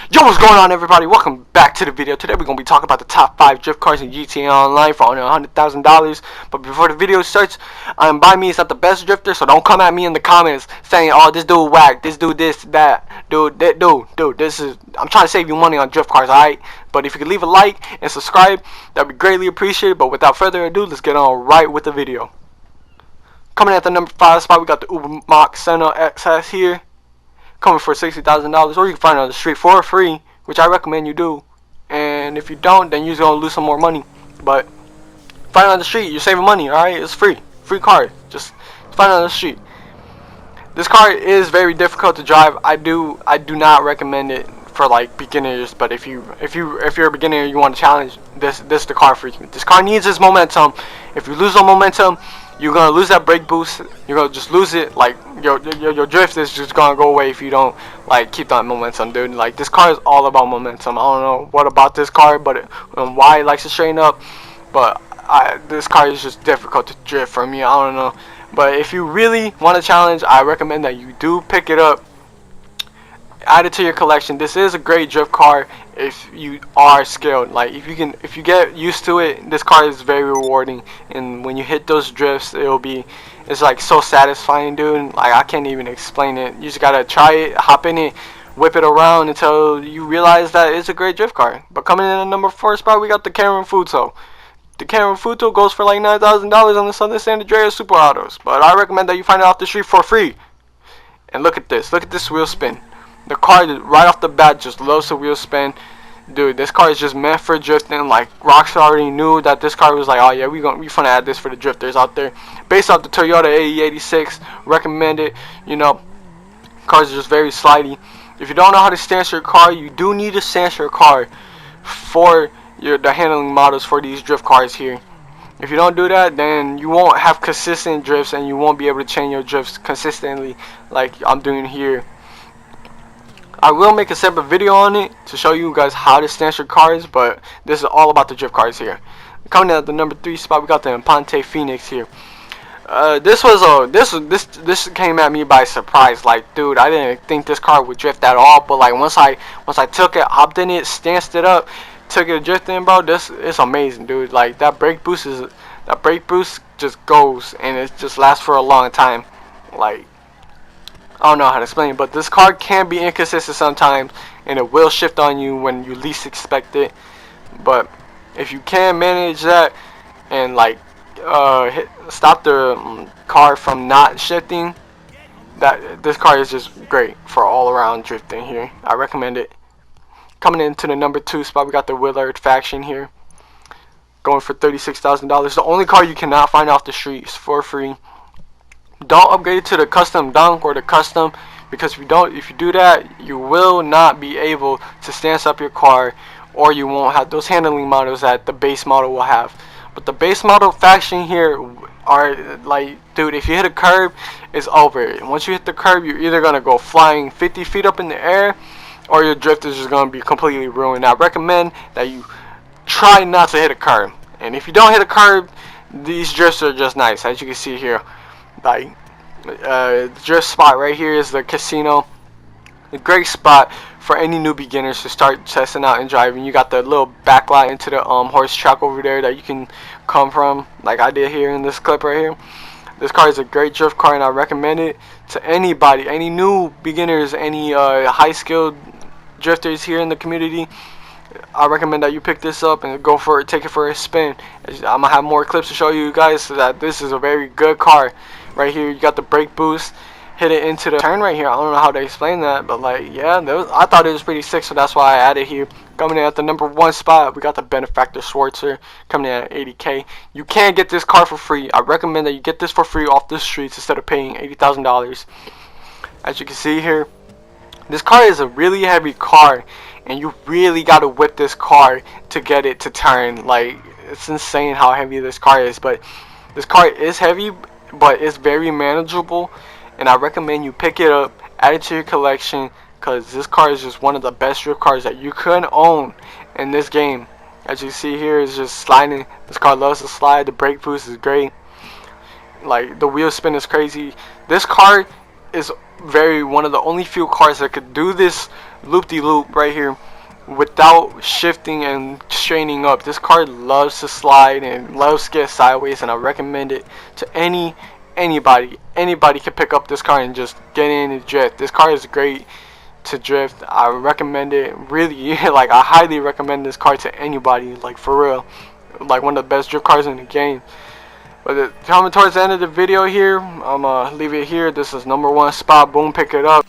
Yo, what's going on, everybody? Welcome back to the video. Today we're going to be talking about the top 5 drift cars in GTA Online for under $100,000. But before the video starts, by me, it's not the best drifter, so don't come at me in the comments saying, oh, this dude whack, this dude this, that, dude, this is, I'm trying to save you money on drift cars, alright? But if you could leave a like and subscribe, that'd be greatly appreciated. But without further ado, let's get on right with the video. Coming at the number 5 spot, we got the Uber Mach Senna XS here. Coming for $60,000, or you can find it on the street for free, which I recommend you do. And if you don't, then you're gonna lose some more money. But find it on the street, you're saving money. All right, it's free car. Just find it on the street. This car is very difficult to drive. I do not recommend it for like beginners. But if you're a beginner and you want to challenge, this is the car for you. This car needs its momentum. If you lose the momentum, you're gonna lose that brake boost. You're gonna just lose it. Like your drift is just gonna go away if you don't like keep that momentum, dude. Like this car is all about momentum. I don't know what about this car, but why it likes to straighten up. But this car is just difficult to drift for me. I don't know. But if you really want a challenge, I recommend that you do pick it up. Add it to your collection. This is a great drift car if you are skilled. Like if you get used to it, this car is very rewarding. And when you hit those drifts, it's like so satisfying, dude. Like I can't even explain it. You just gotta try it, hop in it, whip it around until you realize that it's a great drift car. But coming in at number 4 spot, we got the Futo. The Futo goes for like $9,000 on the Southern San Andreas Super Autos. But I recommend that you find it off the street for free. And look at this wheel spin. The car right off the bat just loves the wheel spin. Dude, this car is just meant for drifting. Like Rockstar already knew that this car was like, oh yeah, we finna add this for the drifters out there. Based off the Toyota AE86, recommend it. You know, cars are just very slidey. If you don't know how to stance your car, you do need to stance your car for the handling models for these drift cars here. If you don't do that, then you won't have consistent drifts and you won't be able to change your drifts consistently like I'm doing here. I will make a separate video on it to show you guys how to stance your cars, but this is all about the drift cars here. Coming in at the number 3 spot, we got the Ponte Phoenix here. This came at me by surprise. Like, dude, I didn't think this car would drift at all, but like once I took it, hopped in it, stanced it up, took it drifting, bro, it's amazing, dude. Like that brake boost just goes and it just lasts for a long time. Like, I don't know how to explain it, but this car can be inconsistent sometimes, and it will shift on you when you least expect it. But if you can manage that and like stop the car from not shifting, this car is just great for all around drifting here. I recommend it. Coming into the number 2 spot, we got the Willard Faction here, going for $36,000. The only car you cannot find off the streets for free. Don't upgrade it to the custom dunk or the custom, because if you do that, you will not be able to stance up your car, or you won't have those handling models that the base model will have. But the base model faction here are like, dude, if you hit a curb, it's over. Once you hit the curb, you're either gonna go flying 50 feet up in the air, or your drift is just gonna be completely ruined. I recommend that you try not to hit a curb, and if you don't hit a curb, these drifts are just nice, as you can see here. Like the drift spot right here is the casino. A great spot for any new beginners to start testing out and driving. You got the little backlot into the horse track over there that you can come from, like I did here in this clip right here. This car is a great drift car, and I recommend it to anybody, any new beginners, any high skilled drifters here in the community. I recommend that you pick this up and go for it, take it for a spin. I'm gonna have more clips to show you guys so that this is a very good car. Right here, you got the brake boost, hit it into the turn right here. I don't know how to explain that, but like, yeah, I thought it was pretty sick, so that's why I added here. Coming in at the number 1 spot, we got the Benefactor Schwarzer, coming in at $80K. You can get this car for free. I recommend that you get this for free off the streets instead of paying $80,000. As you can see here, this car is a really heavy car, and you really got to whip this car to get it to turn. Like, it's insane how heavy this car is, but this car is heavy, but it's very manageable, and I recommend you pick it up, add it to your collection, because this car is just one of the best drift cars that you could own in this game. As you see here, it's just sliding. This car loves to slide. The brake boost is great. Like, the wheel spin is crazy. This car is one of the only few cars that could do this loop-de-loop right here without shifting and straining up. This car loves to slide and loves to get sideways, and I recommend it to anybody. Anybody can pick up this car and just get in and drift. This car is great to drift. I recommend it, really. Like, I highly recommend this car to anybody, like, for real. Like, one of the best drift cars in the game. But coming towards the end of the video here, I'm gonna leave it here. This is #1 spot. Boom, pick it up.